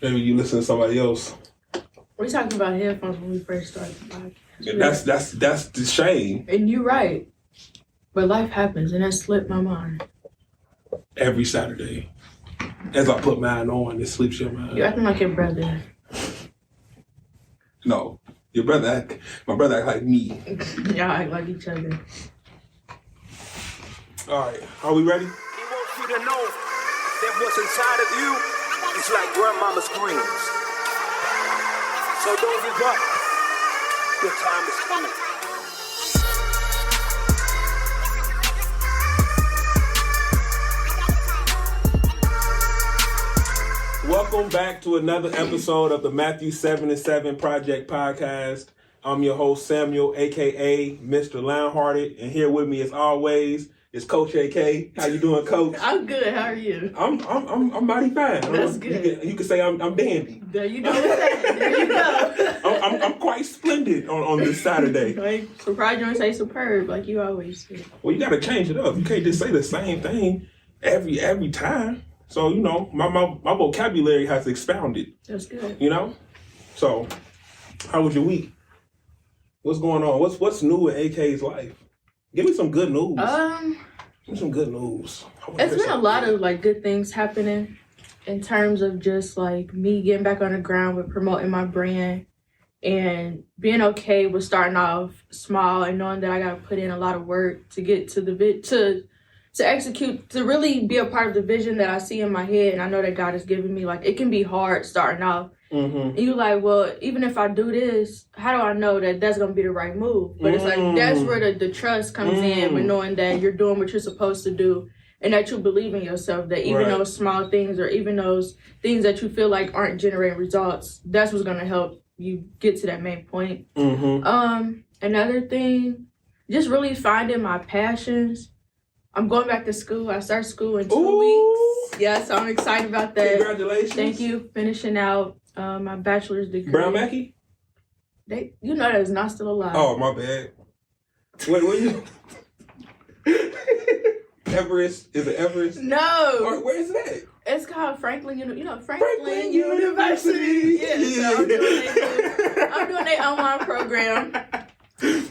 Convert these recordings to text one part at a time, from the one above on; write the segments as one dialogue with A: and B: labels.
A: Maybe you listen to somebody else.
B: We're talking about headphones when we first started the podcast.
A: Yeah, that's the shame.
B: And you're right. But life happens, and that slipped my mind.
A: Every Saturday. As I put mine on, it slips your mind.
B: You're acting like your brother.
A: No. My brother act like me.
B: Y'all act like each other.
A: Alright, are we ready?
C: He wants you to know that what's inside of you is like grandmama's greens. So don't give up. Your time is coming.
A: Welcome back to another episode of the Matthew 7 and 7 Project Podcast. I'm your host, Samuel, a.k.a. Mr. Lionhearted, and here with me, as always, is Coach AK. How you doing, Coach?
B: I'm good. How are you?
A: I'm mighty fine.
B: That's good.
A: You can say I'm dandy.
B: There you go with that. There you go.
A: I'm quite splendid on this Saturday.
B: Like, surprised you don't say superb like you always do.
A: Well, you got to change it up. You can't just say the same thing every time. So, you know, my vocabulary has expounded.
B: That's good.
A: You know? So, how was your week? What's going on? What's new in AK's life? Give me some good news. Give me some good news.
B: It's been a lot of like good things happening in terms of just like me getting back on the ground with promoting my brand and being okay with starting off small and knowing that I got to put in a lot of work to get to to execute, to really be a part of the vision that I see in my head. And I know that God has given me. Like, it can be hard starting off. Mm-hmm. And you're like, well, even if I do this, how do I know that that's going to be the right move? But it's like, that's where the trust comes in, with knowing that you're doing what you're supposed to do and that you believe in yourself, that even those small things or even those things that you feel like aren't generating results, that's what's going to help you get to that main point. Mm-hmm. Another thing, just really finding my passions. I'm going back to school. I start school in 2 weeks. Yeah, so I'm excited about that.
A: Congratulations.
B: Thank you. Finishing out my bachelor's degree.
A: Brown Mackie?
B: You know that is not still alive.
A: Oh, my bad. Wait, what you... Everest? Is it Everest?
B: No.
A: Where is that?
B: It's called Franklin University. Yeah, so I'm doing their online program.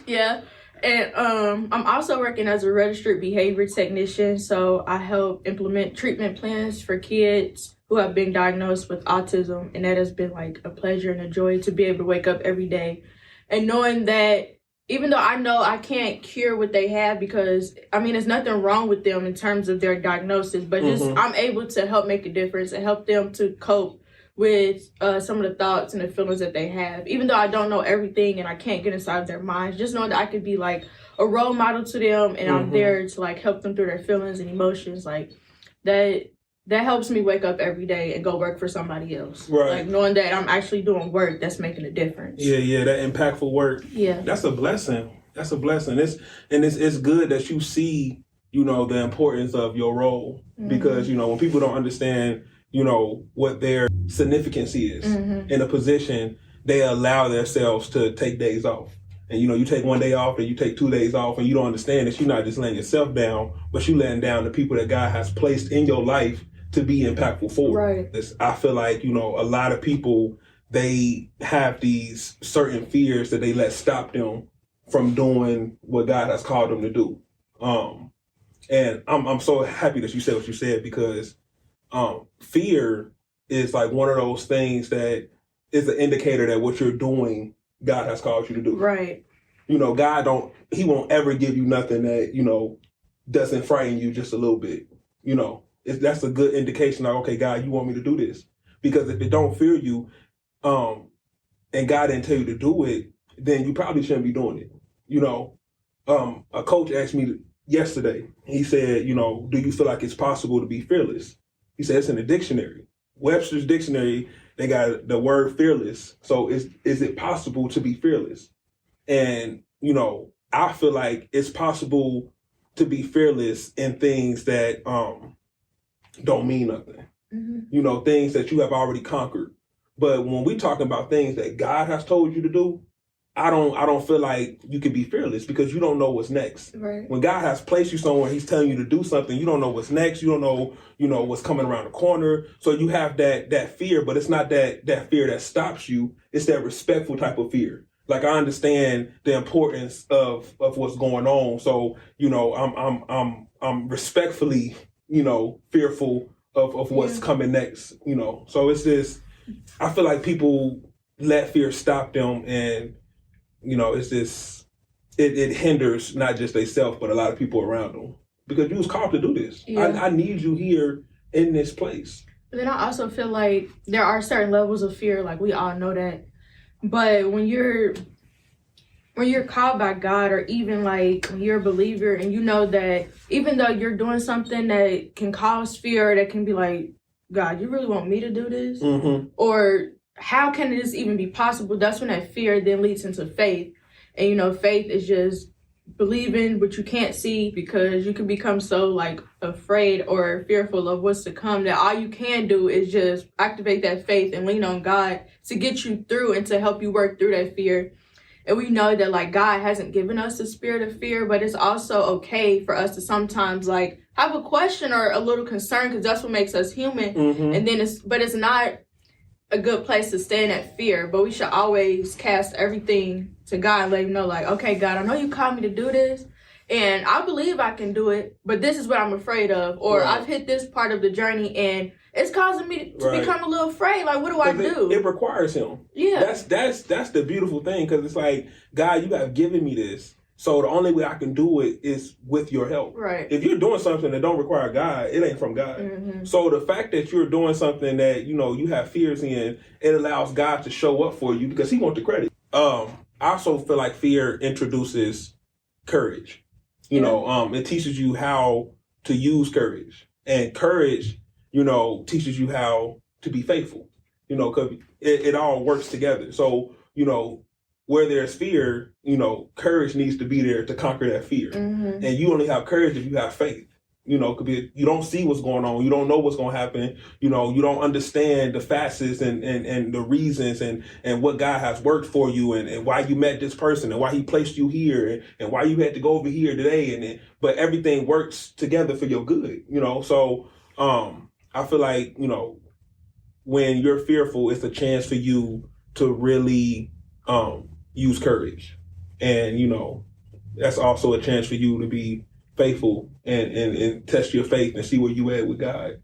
B: Yeah. And I'm also working as a registered behavior technician, so I help implement treatment plans for kids who have been diagnosed with autism, and that has been like a pleasure and a joy to be able to wake up every day and knowing that even though I know I can't cure what they have, because I mean there's nothing wrong with them in terms of their diagnosis, but just I'm able to help make a difference and help them to cope with some of the thoughts and the feelings that they have. Even though I don't know everything and I can't get inside their minds, just know that I could be like a role model to them, and I'm there to like help them through their feelings and emotions. Like that helps me wake up every day and go work for somebody else. Right. Like knowing that I'm actually doing work that's making a difference. Yeah, that impactful work. Yeah. That's a blessing. It's good that you see, you know, the importance of your role, because, you know, when people don't understand, you know, what their significance is in a position, they allow themselves to take days off. And, you know, you take 1 day off and you take 2 days off, and you don't understand that you're not just letting yourself down, but you're letting down the people that God has placed in your life to be impactful for. Right. I feel like, you know, a lot of people, they have these certain fears that they let stop them from doing what God has called them to do. And I'm so happy that you said what you said, because fear is like one of those things that is an indicator that what you're doing, God has called you to do. Right. You know, He won't ever give you nothing that, you know, doesn't frighten you just a little bit. You know, that's a good indication, like, okay, God, you want me to do this. Because if it don't fear you, and God didn't tell you to do it, then you probably shouldn't be doing it. You know, a coach asked me yesterday, he said, you know, do you feel like it's possible to be fearless? He said it's in the dictionary. Webster's dictionary, they got the word fearless. So is it possible to be fearless? And, you know, I feel like it's possible to be fearless in things that don't mean nothing. You know, things that you have already conquered. But when we talking about things that God has told you to do,
A: I don't feel like you can be fearless because you don't know what's next.
B: Right.
A: When God has placed you somewhere, He's telling you to do something. You don't know what's next. You don't know, what's coming around the corner. So you have that fear, but it's not that fear that stops you. It's that respectful type of fear. Like, I understand the importance of what's going on. So, I'm respectfully, fearful of what's coming next. So it's this. I feel like people let fear stop them, and it's this, it hinders not just themselves, but a lot of people around them. Because you was called to do this.
B: Yeah.
A: I need you here in this place.
B: But then I also feel like there are certain levels of fear, like we all know that. But when you're called by God, or even like when you're a believer and you know that even though you're doing something that can cause fear, that can be like, God, you really want me to do this?
A: Mm-hmm.
B: Or how can this even be possible? That's when that fear then leads into faith. And, faith is just believing what you can't see, because you can become so like afraid or fearful of what's to come that all you can do is just activate that faith and lean on God to get you through and to help you work through that fear. And we know that like God hasn't given us the spirit of fear, but it's also okay for us to sometimes like have a question or a little concern, because that's what makes us human.
A: Mm-hmm.
B: And then it's not a good place to stay in that fear, but we should always cast everything to God and let him know, like, okay, God, I know you called me to do this, and I believe I can do it, but this is what I'm afraid of, or
A: Right.
B: I've hit this part of the journey and it's causing me to
A: Right.
B: become a little afraid. Like, what do I do?
A: It requires him.
B: Yeah.
A: That's the beautiful thing, because it's like, God, you have given me this, so the only way I can do it is with your help.
B: Right.
A: If you're doing something that don't require God, it ain't from God.
B: Mm-hmm.
A: So the fact that you're doing something that you have fears in, it allows God to show up for you because He wants the credit. I also feel like fear introduces courage. It teaches you how to use courage, and courage, teaches you how to be faithful. Because it all works together. So where there's fear, courage needs to be there to conquer that fear.
B: Mm-hmm.
A: And you only have courage if you have faith. Could be, you don't see what's going on. You don't know what's going to happen. You don't understand the facets and the reasons and what God has worked for you and why you met this person and why He placed you here and why you had to go over here today. But everything works together for your good. So I feel like when you're fearful, it's a chance for you to really use courage, and that's also a chance for you to be faithful and test your faith and see where you at with God.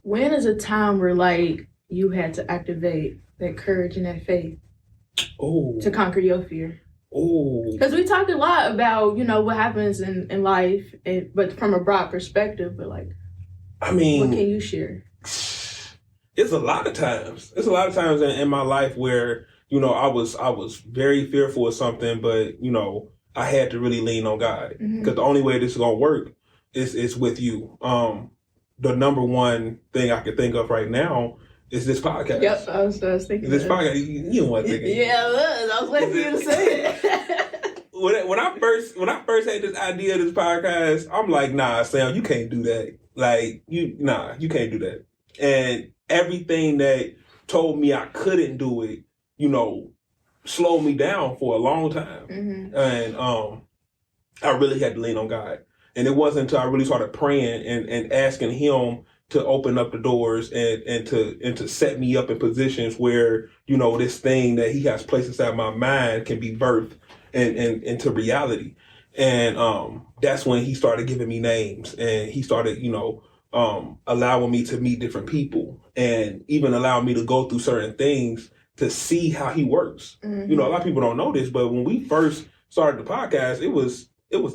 B: When is a time where like you had to activate that courage and that faith to conquer your fear? Because we talk a lot about what happens in life, but from a broad perspective. But like, what can you share?
A: It's a lot of times. It's a lot of times in my life where I was very fearful of something, but I had to really lean on God, because the only way this is gonna work is with you. The number one thing I can think of right now is this podcast.
B: Yep, I was thinking
A: this podcast. You don't want to think it.
B: Yeah, I was waiting for you to say it.
A: When I first had this idea of this podcast, I'm like, nah, Sam, you can't do that. Like, you can't do that. And everything that told me I couldn't do it, slowed me down for a long time.
B: Mm-hmm.
A: And I really had to lean on God. And it wasn't until I really started praying and asking Him to open up the doors and to set me up in positions where, this thing that He has placed inside my mind can be birthed and into reality. And that's when He started giving me names, and He started, allowing me to meet different people, and even allowing me to go through certain things to see how He works.
B: Mm-hmm.
A: A lot of people don't know this, but when we first started the podcast, it was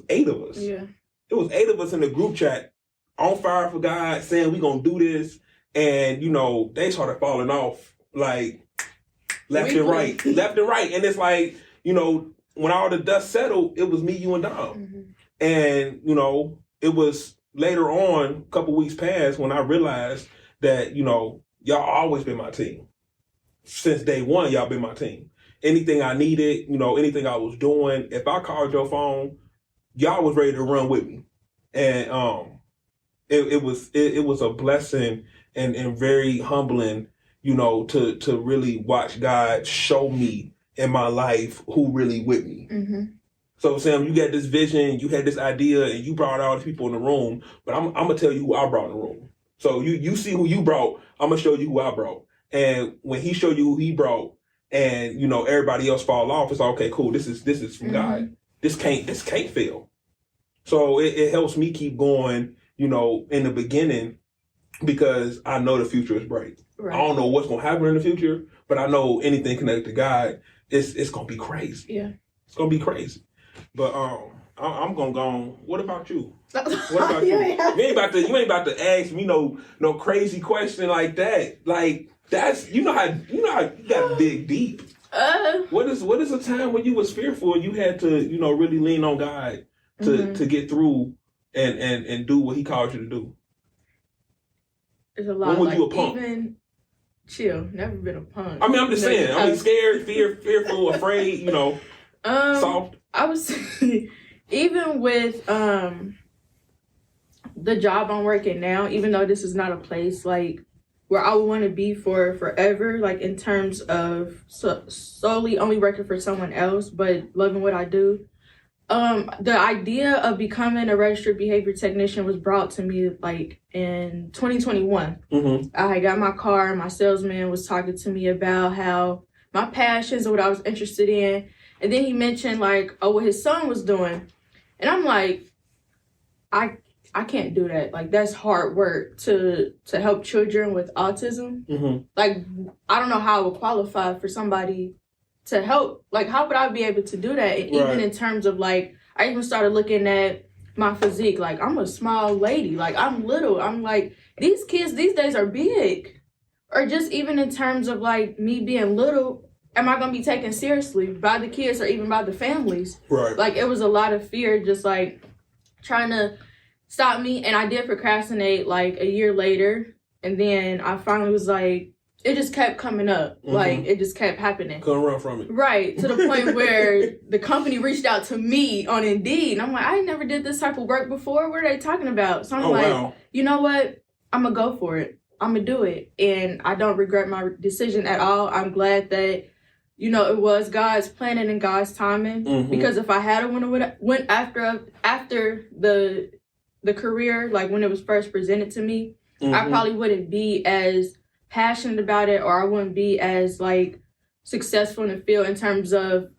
A: 8 of us.
B: Yeah.
A: It was 8 of us in the group chat, on fire for God, saying we gonna do this, and they started falling off like left and right, and it's like when all the dust settled, it was me, you, and Dom,
B: Mm-hmm.
A: and it was later on, a couple weeks past, when I realized that y'all always been my team. Since day one, y'all been my team. Anything I needed, anything I was doing, if I called your phone, y'all was ready to run with me. And it was a blessing and very humbling, to really watch God show me in my life who really with me.
B: Mm-hmm.
A: So Sam, you got this vision, you had this idea, and you brought all the people in the room. But I'm gonna tell you who I brought in the room. So you see who you brought. I'm gonna show you who I brought. And when he showed you who he brought, and everybody else fall off, it's like, okay, cool. This is from God. This can't fail. So it helps me keep going. In the beginning, because I know the future is bright. Right. I don't know what's gonna happen in the future, but I know anything connected to God, it's gonna be crazy.
B: Yeah, it's
A: gonna be crazy. But I'm gonna go on. What about you? What about you? You ain't about to ask me no crazy question like that. Like that's how you gotta dig deep. What is a time when you was fearful and you had to really lean on God to get through and do what He called you to do?
B: There's a lot.
A: When was you a punk?
B: Even chill. Never been a punk.
A: I mean, I'm just saying. Scared, fearful, afraid. Soft.
B: I would say, even with the job I'm working now, even though this is not a place like where I would want to be for forever, like in terms of solely only working for someone else, but loving what I do. The idea of becoming a registered behavior technician was brought to me like in 2021. Mm-hmm. I got my car and my salesman was talking to me about how my passions and what I was interested in. And then he mentioned like, what his son was doing. And I'm like, I can't do that. Like that's hard work to help children with autism. Mm-hmm. Like, I don't know how I would qualify for somebody to help. Like, how would I be able to do that? And even in terms of like, I even started looking at my physique. Like, I'm a small lady. Like, I'm little. I'm like, these kids these days are big. Or just even in terms of like me being little, am I going to be taken seriously by the kids or even by the families? Right. Like, it was a lot of fear just like trying to stop me. And I did procrastinate like a year later. And then I finally was like, it just kept coming up. Mm-hmm. Like, it just kept happening.
A: Couldn't run from it.
B: Right. To the point where the company reached out to me on Indeed. And I'm like, I never did this type of work before. What are they talking about? So I'm like, you know what? I'm going to go for it. I'm going to do it. And I don't regret my decision at all. I'm glad that, it was God's planning and God's timing. Mm-hmm. Because if I had went after the career, like when it was first presented to me, mm-hmm. I probably wouldn't be as passionate about it, or I wouldn't be as like successful in the field in terms of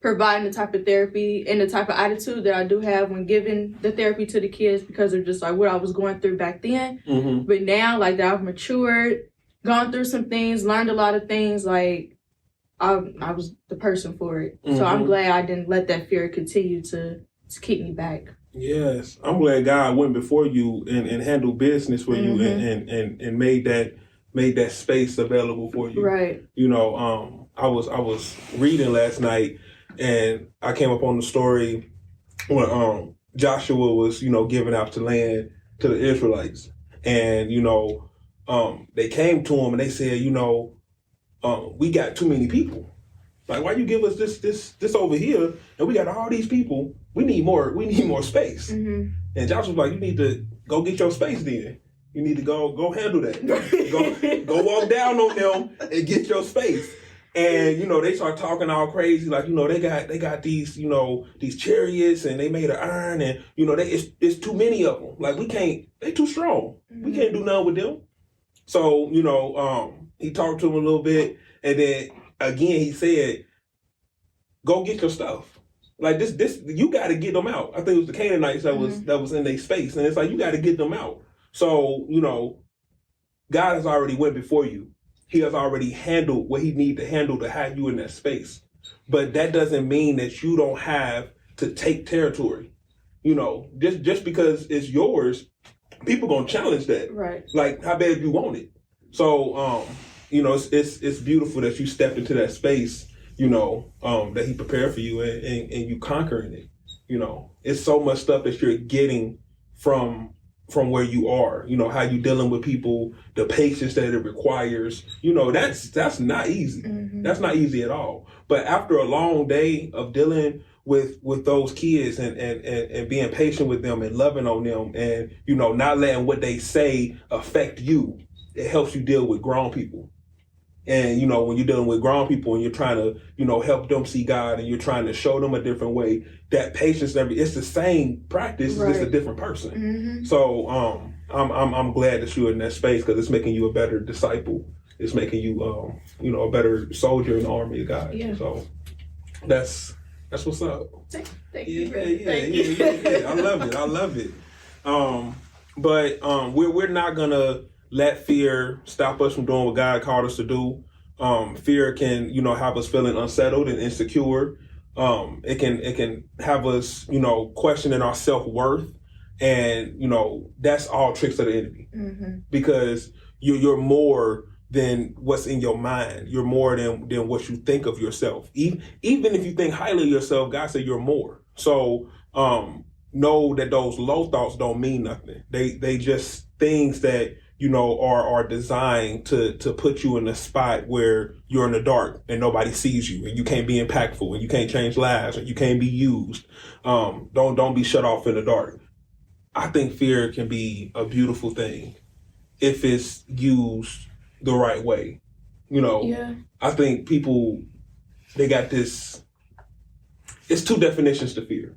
B: providing the type of therapy and the type of attitude that I do have when giving the therapy to the kids, because of just like what I was going through back then. Mm-hmm. But now, like that I've matured, gone through some things, learned a lot of things, like I was the person for it. Mm-hmm. So I'm glad I didn't let that fear continue to keep me back.
A: Yes, I'm glad God went before you and handled business for you and made that space available for you.
B: Right.
A: I was reading last night and I came up on the story when Joshua was giving out the land to the Israelites, and they came to him and they said, we got too many people. Like, why you give us this over here and we got all these people? We need more space. Mm-hmm. And Josh was like, you need to go get your space then. You need to go handle that. go walk down on them and get your space. And they start talking all crazy, like they got these these chariots and they made of iron, and it's too many of them. Like, we can't. They too strong. Mm-hmm. We can't do nothing with them. So he talked to him a little bit, and then again he said, go get your stuff. Like this you got to get them out. I think it was the Canaanites that was in their space, and it's like, you got to get them out. So God has already went before you. He has already handled what he need to handle to have you in that space. But that doesn't mean that you don't have to take territory. Just because it's yours, people gonna challenge that. Right. Like, how bad you want it. So it's beautiful that you stepped into that space, that he prepared for you and you conquering it. It's so much stuff that you're getting from where you are, how you dealing with people, the patience that it requires, that's not easy. Mm-hmm. That's not easy at all. But after a long day of dealing with those kids and being patient with them and loving on them and, not letting what they say affect you, it helps you deal with grown people. And, when you're dealing with grown people and you're trying to, help them see God and you're trying to show them a different way, that patience, it's the same practice, it's just a different person.
B: Mm-hmm.
A: So I'm glad that you're in that space because it's making you a better disciple. It's making you, a better soldier in the army of God.
B: Yeah.
A: So that's what's up.
B: Thank you.
A: I love it. But we're not gonna let fear stop us from doing what God called us to do. Fear can, have us feeling unsettled and insecure. It can have us, questioning our self-worth. And, that's all tricks of the enemy.
B: Mm-hmm.
A: Because you're more than what's in your mind. You're more than what you think of yourself. Even if you think highly of yourself, God said you're more. So know that those low thoughts don't mean nothing. They just things that are designed to put you in a spot where you're in the dark and nobody sees you and you can't be impactful and you can't change lives and you can't be used. Don't be shut off in the dark. I think fear can be a beautiful thing if it's used the right way.
B: Yeah.
A: I think people, they got this, it's two definitions to fear.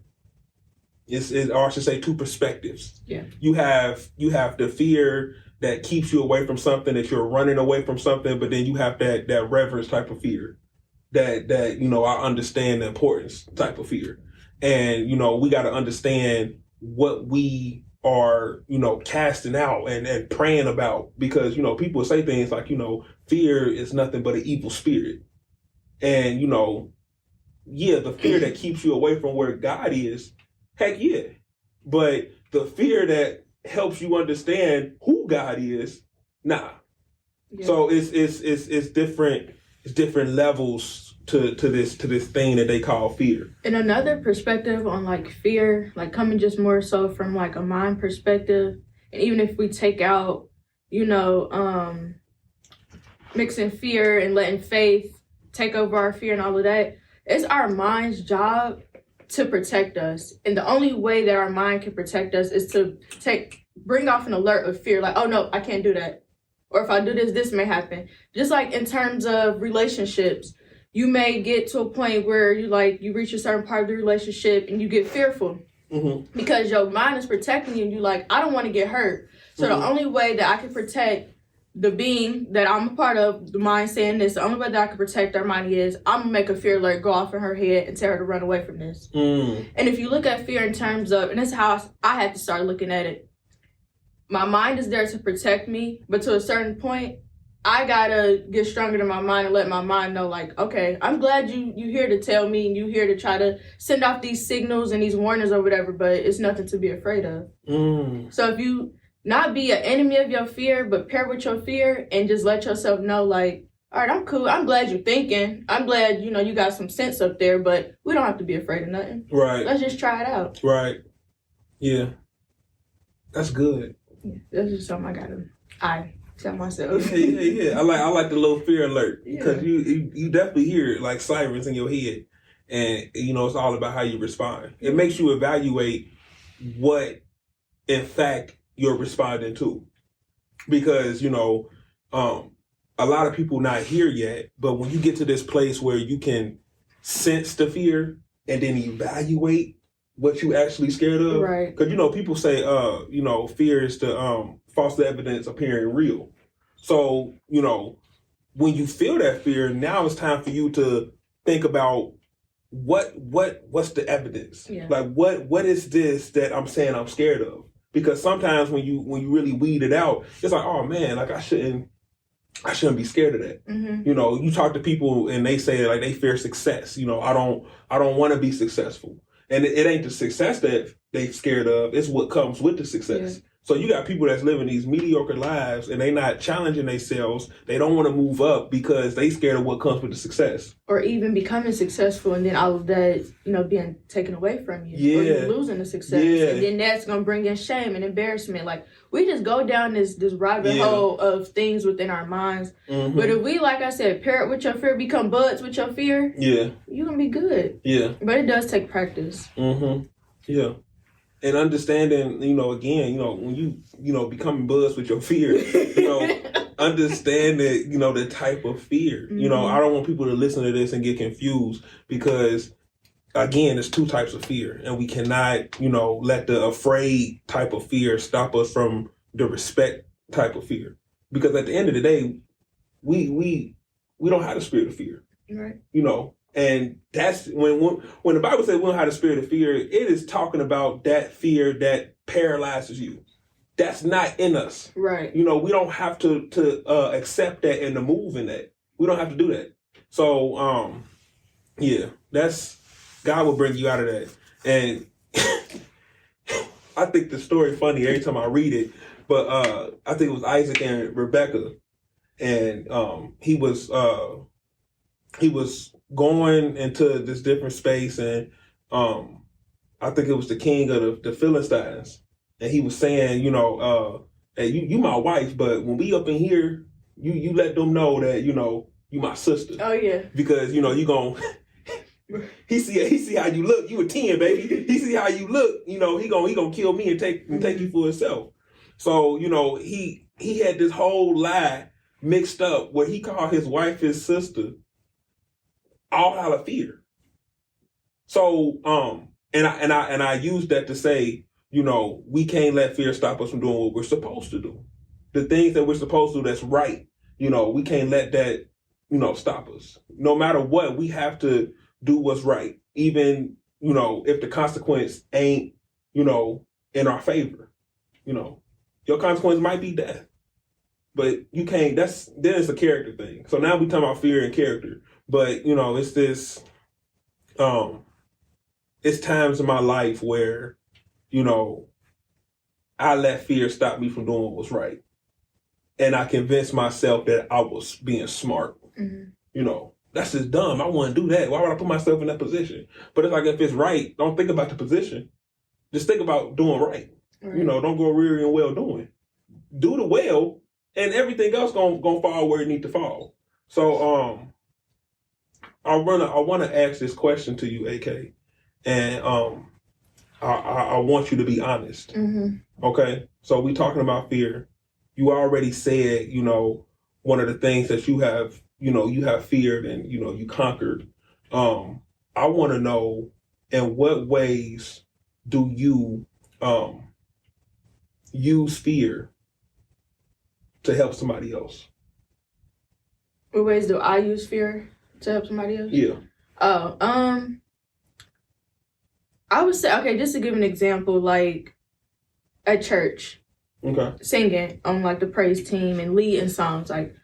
A: Or I should say two perspectives.
B: Yeah. You
A: have the fear that keeps you away from something, that you're running away from something, but then you have that reverence type of fear. That I understand the importance type of fear. And, we got to understand what we are, casting out and praying about. Because, people say things like, fear is nothing but an evil spirit. And, the fear that keeps you away from where God is, heck yeah. But the fear that helps you understand who God is, nah. Yeah. So it's different levels to this thing that they call fear.
B: And another perspective on like fear, like coming just more so from like a mind perspective, and even if we take out, mixing fear and letting faith take over our fear and all of that, it's our mind's job to protect us. And the only way that our mind can protect us is to bring off an alert of fear, like, oh no, I can't do that. Or if I do this, this may happen. Just like in terms of relationships, you may get to a point where you reach a certain part of the relationship and you get fearful because your mind is protecting you and you're like, I don't want to get hurt. So the only way that I can protect the being that I'm a part of, the mind saying this, the only way that I can protect our mind is I'm going to make a fear alert go off in her head and tell her to run away from this. And if you look at fear in terms of, and that's how I had to start looking at it, my mind is there to protect me, but to a certain point, I gotta get stronger than my mind and let my mind know, like, okay, I'm glad you here to tell me and you here to try to send off these signals and these warnings or whatever, but it's nothing to be afraid of. So if you not be an enemy of your fear, but pair with your fear and just let yourself know, like, all right, I'm cool. I'm glad you're thinking. I'm glad, you got some sense up there, but we don't have to be afraid of nothing.
A: Right.
B: Let's just try it out.
A: Right. Yeah. That's good.
B: Yeah, that's just something I tell myself.
A: Yeah. I like the little fear alert because you definitely hear like sirens in your head, and it's all about how you respond. It makes you evaluate what, in fact, you're responding to, because a lot of people not here yet. But when you get to this place where you can sense the fear and then evaluate what you actually scared of,
B: right?
A: Because people say fear is the false evidence appearing real. So, when you feel that fear, now it's time for you to think about what's the evidence? Yeah. Like what is this that I'm saying I'm scared of? Because sometimes when you really weed it out, it's like, oh man, like I shouldn't be scared of that. You talk to people and they say like they fear success. I don't want to be successful. And it ain't the success that they scared of, it's what comes with the success. Yeah. So you got people that's living these mediocre lives and they not challenging themselves. They don't want to move up because they scared of what comes with the success.
B: Or even becoming successful and then all of that, being taken away from you. Yeah. Or you losing the success. Yeah. And then that's going to bring in shame and embarrassment. Like, we just go down this rabbit hole of things within our minds. But if we, like I said, pair it with your fear, become buds with your fear, you're going to be good. Yeah. But it does take practice.
A: Yeah. And understanding, again, when you, becoming buds with your fear, understand that, the type of fear. I don't want people to listen to this and get confused because, again, there's two types of fear, and we cannot, let the afraid type of fear stop us from the respect type of fear. Because at the end of the day, we don't have the spirit of fear.
B: Right.
A: And that's when the Bible says we don't have the spirit of fear, it is talking about that fear that paralyzes you. That's not in us.
B: Right.
A: We don't have to accept that and to move in that. We don't have to do that. So, that's, God will bring you out of that. And I think the story funny every time I read it, but I think it was Isaac and Rebecca, and he was going into this different space, and I think it was the king of the Philistines, and he was saying, hey, you my wife, but when we up in here, you let them know that you my sister.
B: Oh yeah.
A: Because you gon' he see how you look. You a 10, baby. He see how you look. He gonna kill me and take you for himself. So he had this whole lie mixed up where he called his wife his sister, all out of fear. So and I use that to say, we can't let fear stop us from doing what we're supposed to do. The things that we're supposed to do that's right. We can't let that stop us. No matter what, we have to do what's right, even if the consequence ain't in our favor. Your consequence might be death, but you can't. Then it's a character thing. So now we talking about fear and character, but it's this. It's times in my life where I let fear stop me from doing what was right, and I convinced myself that I was being smart. Mm-hmm. That's just dumb. I wouldn't do that. Why would I put myself in that position? But it's like, if it's right, don't think about the position. Just think about doing right. Don't go weary and well doing. Do the well, and everything else gonna fall where it need to fall. So I wanna ask this question to you, AK, and I want you to be honest. Mm-hmm. Okay, so we talking about fear. You already said one of the things that you have feared and you conquered. I want to know, in what ways do you use fear to help somebody else?
B: What ways do I use fear to help somebody else?
A: Yeah.
B: I would say, okay, just to give an example, like at church,
A: okay,
B: singing on like the praise team and leading songs, like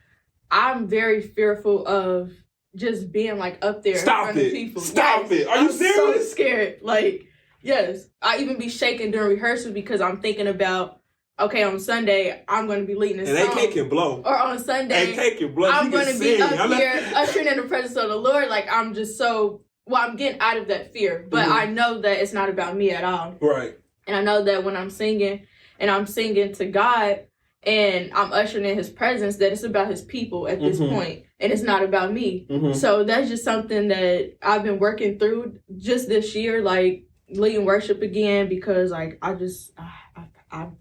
B: I'm very fearful of just being like up there in front of people.
A: Stop it. Are you serious?
B: I'm so scared. Like, yes. I even be shaking during rehearsal because I'm thinking about, okay, on Sunday, I'm going to be leading this song.
A: And AK can blow.
B: Or on Sunday,
A: AK can blow.
B: I'm going to be up here ushering in the presence of the Lord. Like, I'm just I'm getting out of that fear. But I know that it's not about me at all.
A: Right.
B: And I know that when I'm singing, and I'm singing to God, and I'm ushering in his presence, that it's about his people at this point, and it's not about me. So that's just something that I've been working through just this year, like leading worship again, because like I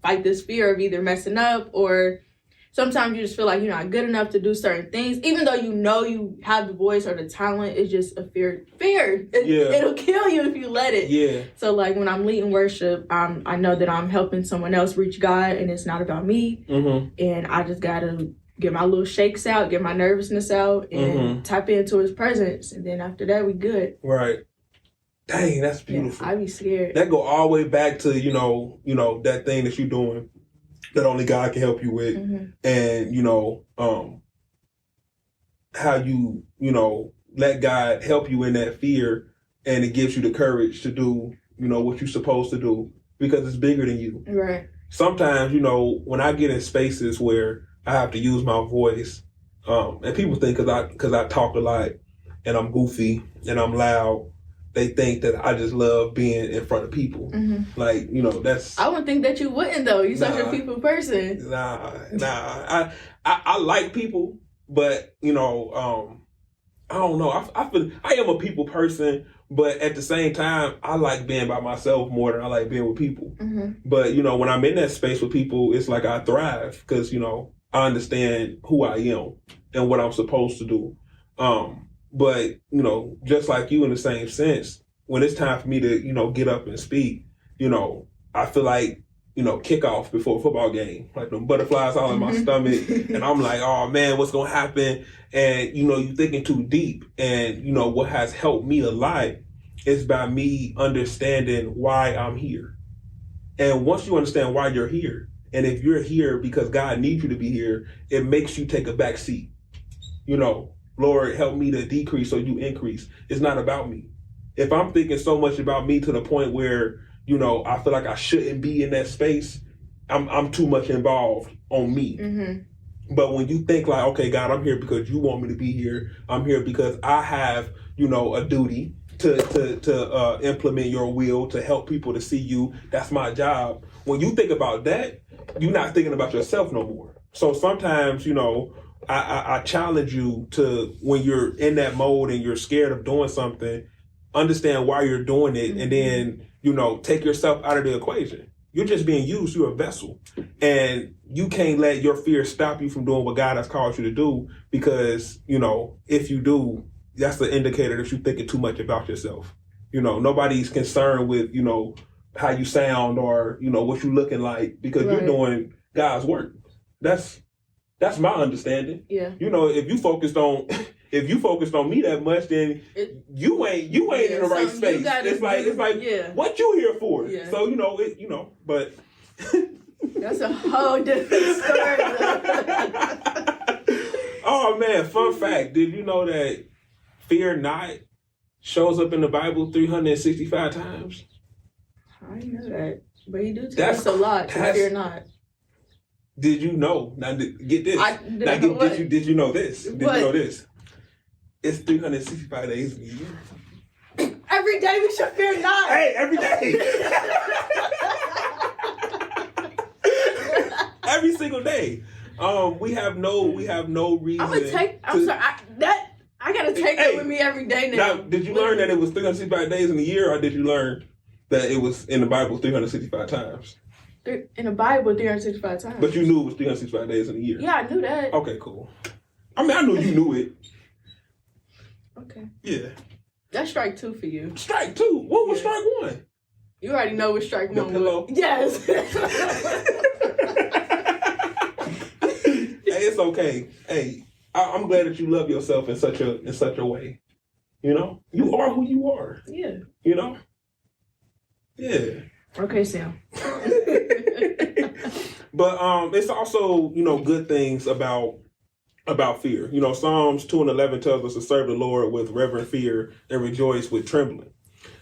B: fight this fear of either messing up, or sometimes you just feel like you're not good enough to do certain things, even though you have the voice or the talent. It's just a fear. It'll kill you if you let it.
A: Yeah.
B: So like when I'm leading worship, I know that I'm helping someone else reach God, and it's not about me. And I just gotta get my little shakes out, get my nervousness out, and tap into his presence, and then after that we good.
A: Right. Dang, that's beautiful.
B: Yeah, I be scared.
A: That go all the way back to that thing that you're doing that only God can help you with, and how you let God help you in that fear, and it gives you the courage to do what you're supposed to do because it's bigger than you.
B: Right.
A: Sometimes when I get in spaces where I have to use my voice, and people think because I talk a lot and I'm goofy and I'm loud, they think that I just love being in front of people. Like, that's...
B: I would think that you wouldn't, though. You're such a people person.
A: Nah. I like people, but, I don't know. I feel I am a people person, but at the same time, I like being by myself more than I like being with people. But, when I'm in that space with people, it's like I thrive because, I understand who I am and what I'm supposed to do. But, just like you in the same sense, when it's time for me to, get up and speak, I feel like, kickoff before a football game, like the butterflies all in my stomach. And I'm like, oh man, what's going to happen? And, you're thinking too deep. And, what has helped me a lot is by me understanding why I'm here. And once you understand why you're here, and if you're here because God needs you to be here, it makes you take a back seat. Lord, help me to decrease so you increase. It's not about me. If I'm thinking so much about me to the point where, I feel like I shouldn't be in that space, I'm too much involved on me. Mm-hmm. But when you think like, okay, God, I'm here because you want me to be here. I'm here because I have, a duty to implement your will, to help people to see you. That's my job. When you think about that, you're not thinking about yourself no more. So sometimes, I challenge you to, when you're in that mode and you're scared of doing something, understand why you're doing it, and then, take yourself out of the equation. You're just being used. You're a vessel. And you can't let your fear stop you from doing what God has called you to do, because, if you do, that's the indicator that you're thinking too much about yourself. Nobody's concerned with, how you sound or, what you're looking like, because you're doing God's work. That's my understanding. Yeah. If you focused on me that much, then you ain't in the right space. It's like what you here for? Yeah. So but
B: that's a whole different story.
A: Oh man, fun fact. Did you know that fear not shows up in the Bible 365 times?
B: I didn't know that. But he do tell us a lot to fear not.
A: Did you know? Now get this. Did you know this? Did you know this? It's 365 days in a year.
B: Every day we should fear not.
A: Hey, every day. Every single day. We have no reason.
B: I gotta take that with me every day now.
A: Now, did you learn that it was 365 days in a year, or did you learn that it was in the Bible 365 times?
B: In the Bible, 365 times.
A: But you knew it was 365 days in a year.
B: Yeah, I knew that.
A: Okay, cool. I mean, I knew you knew it.
B: Okay.
A: Yeah.
B: That's strike 2 for you.
A: Strike 2? What was strike 1?
B: You already know what strike 1 was.
A: The pillow?
B: Yes.
A: Hey, it's okay. Hey, I'm glad that you love yourself in such a way. You are who you are.
B: Yeah.
A: Yeah.
B: Okay, Sam.
A: But it's also, good things about fear. Psalms 2:11 tells us to serve the Lord with reverent fear and rejoice with trembling.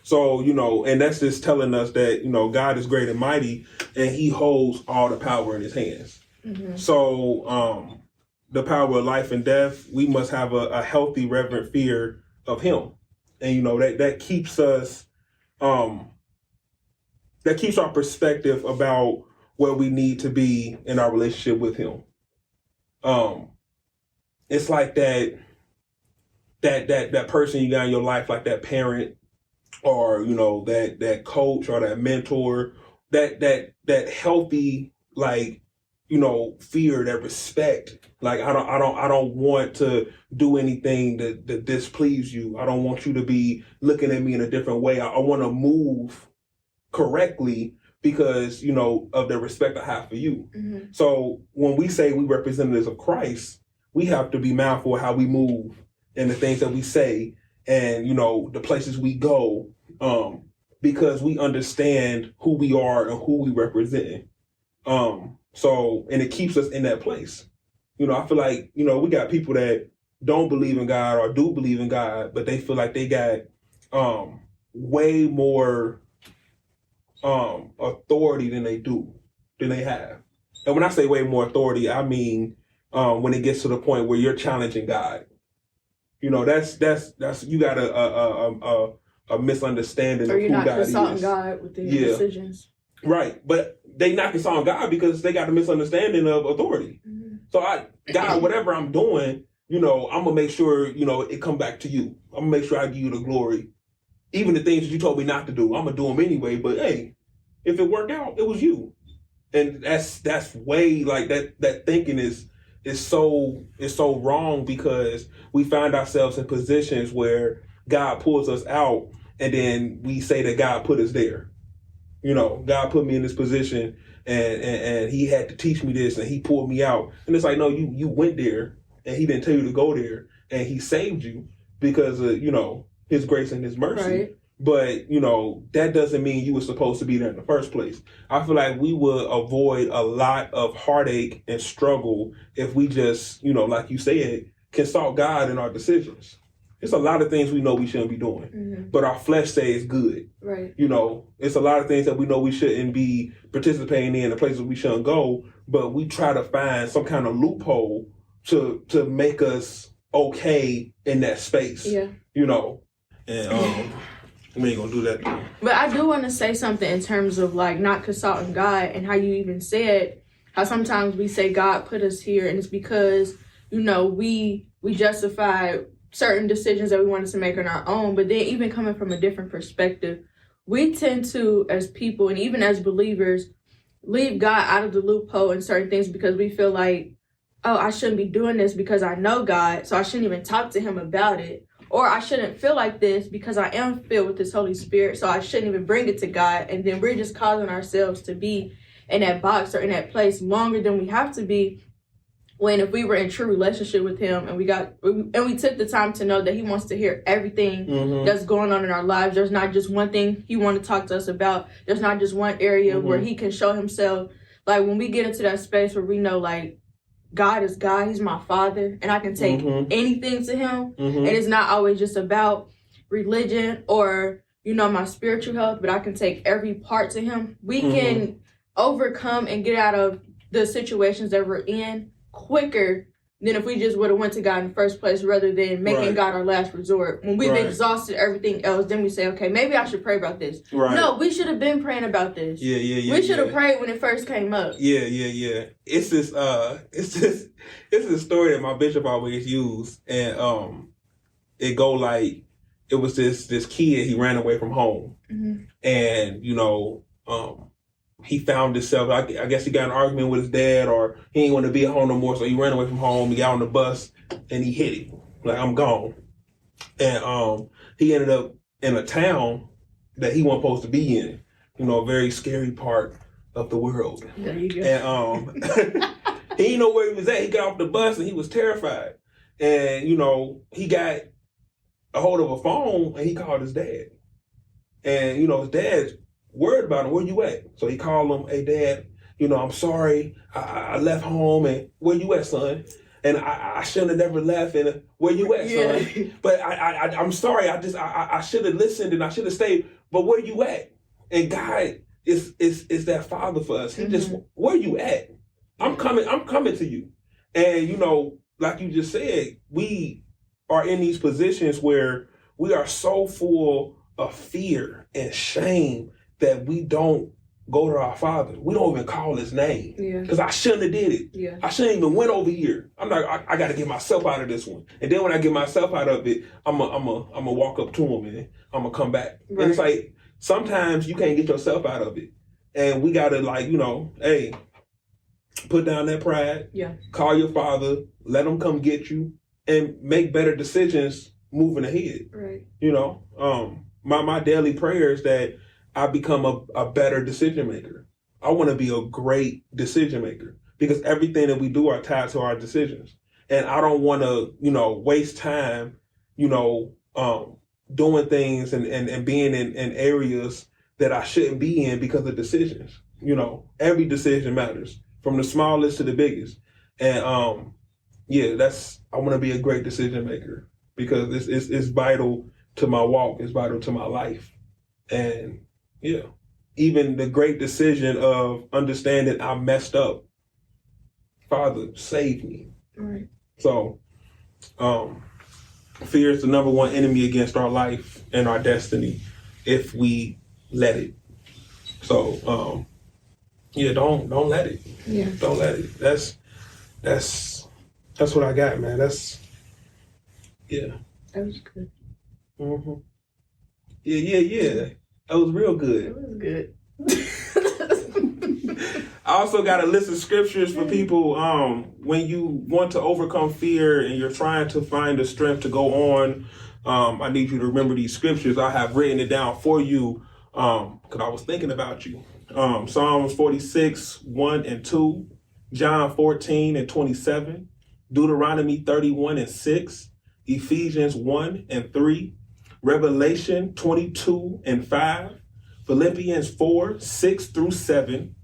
A: So, and that's just telling us that, God is great and mighty, and he holds all the power in his hands. Mm-hmm. So, the power of life and death, we must have a healthy, reverent fear of him. And, that keeps us, that keeps our perspective about where we need to be in our relationship with him. It's like that person you got in your life, like that parent, or that coach or that mentor, that healthy, like, fear, that respect. Like, I don't want to do anything that displease you. I don't want you to be looking at me in a different way. I want to move correctly because, of the respect I have for you. Mm-hmm. So when we say we representatives of Christ, we have to be mindful of how we move and the things that we say and, the places we go, because we understand who we are and who we represent. And it keeps us in that place. I feel like, we got people that don't believe in God or do believe in God, but they feel like they got way more authority than they have. And when I say way more authority, I mean when it gets to the point where you're challenging God. That's you got a misunderstanding
B: of who God is. Or you're not consulting God with their decisions.
A: Right, but they not consulting God because they got a misunderstanding of authority. Mm-hmm. So God, whatever I'm doing, I'm gonna make sure it come back to you. I'm gonna make sure I give you the glory. Even the things that you told me not to do, I'm gonna do them anyway. But hey, if it worked out, it was you. And that's way like that thinking is is so wrong because we find ourselves in positions where God pulls us out and then we say that God put us there. You know, God put me in this position and he had to teach me this and he pulled me out. And it's like, no, you went there and he didn't tell you to go there and he saved you because of, you know, his grace and his mercy.
B: Right.
A: But, you know, that doesn't mean you were supposed to be there in the first place. I feel like we would avoid a lot of heartache and struggle if we just, you know, like you said, consult God in our decisions. It's a lot of things we know we shouldn't be doing, but our flesh says good.
B: Right.
A: You know, it's a lot of things that we know we shouldn't be participating in, the places we shouldn't go, but we try to find some kind of loophole to make us okay in that space.
B: Yeah.
A: You know, and we ain't gonna do that.
B: But I do want to say something in terms of like not consulting God and how you even said how sometimes we say God put us here and it's because, you know, we justify certain decisions that we wanted to make on our own, but then even coming from a different perspective, we tend to, as people and even as believers, leave God out of the loophole in certain things because we feel like, oh, I shouldn't be doing this because I know God, so I shouldn't even talk to him about it. Or I shouldn't feel like this because I am filled with this Holy Spirit, so I shouldn't even bring it to God. And then we're just causing ourselves to be in that box or in that place longer than we have to be. When if we were in true relationship with him and we took the time to know that he wants to hear everything that's going on in our lives, there's not just one thing he wants to talk to us about. There's not just one area where he can show himself. Like when we get into that space where we know like God is God, he's my father, and I can take anything to him. And it's not always just about religion or, you know, my spiritual health, but I can take every part to him. We can overcome and get out of the situations that we're in quicker than if we just would have went to God in the first place rather than making God our last resort. When we've exhausted everything else, then we say, okay, maybe I should pray about this. Right. No, we should have been praying about this. We should have prayed when it first came up.
A: It's this story that my bishop always used, and it go like it was this kid, he ran away from home, and you know, he found himself, I guess he got in an argument with his dad, or he didn't want to be at home no more, so he ran away from home, he got on the bus, and he hit it. Like, I'm gone. And he ended up in a town that he wasn't supposed to be in. You know, a very scary part of the world.
B: There you go.
A: And he didn't know where he was at. He got off the bus, and he was terrified. And, you know, he got a hold of a phone, and he called his dad. And, you know, his dad's worried about him. Where you at? So he called him, hey, Dad, you know, I'm sorry. I left home, and where you at, son? And I shouldn't have never left, and where you at, son? But I'm sorry. I should have listened, and I should have stayed. But where you at? And God is that father for us. He just, where you at? I'm coming to you. And, you know, like you just said, we are in these positions where we are so full of fear and shame that we don't go to our father. We don't even call his name. Because I shouldn't have did it. I shouldn't even went over here. I'm like, I got to get myself out of this one. And then when I get myself out of it, I'm a walk up to him and I'm going to come back. Right. And it's like, sometimes you can't get yourself out of it. And we got to, like, you know, hey, put down that pride. Call your father. Let him come get you. And make better decisions moving ahead. Right. You know, my daily prayer is that I become a better decision maker. I want to be a great decision maker because everything that we do are tied to our decisions. And I don't want to, you know, waste time, you know, doing things and being in areas that I shouldn't be in because of decisions. You know, every decision matters from the smallest to the biggest. And I want to be a great decision maker because it's vital to my walk. It's vital to my life. And even the great decision of understanding I messed up. Father, save me. Right. So, fear is the number one enemy against our life and our destiny if we let it. So, don't let it. Don't let it. That's what I got, man. That
B: was good.
A: Yeah. That was real good.
B: It was good.
A: I also got a list of scriptures for people when you want to overcome fear and you're trying to find the strength to go on. I need you to remember these scriptures. I have written it down for you because I was thinking about you. Psalms 46, 1 and 2, John 14 and 27, Deuteronomy 31 and 6, Ephesians 1 and 3, Revelation 22 and 5, Philippians 4, 6 through 7,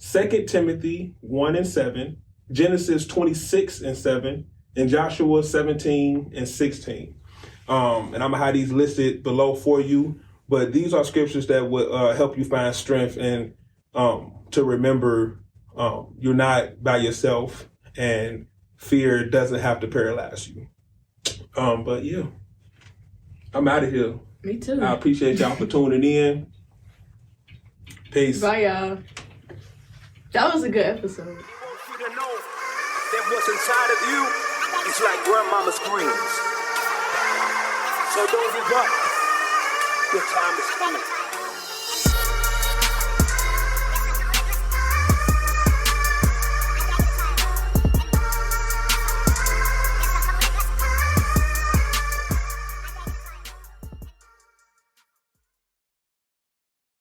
A: 2 Timothy 1 and 7, Genesis 26 and 7, and Joshua 17 and 16. And I'm going to have these listed below for you. But these are scriptures that would help you find strength and to remember you're not by yourself and fear doesn't have to paralyze you. But yeah, I'm out of here.
B: Me too.
A: I appreciate y'all for tuning in. Peace.
B: Bye, y'all. That was a good episode.
C: I want you to know that what's inside of you is like grandmama's greens. So don't give up. Your time is coming.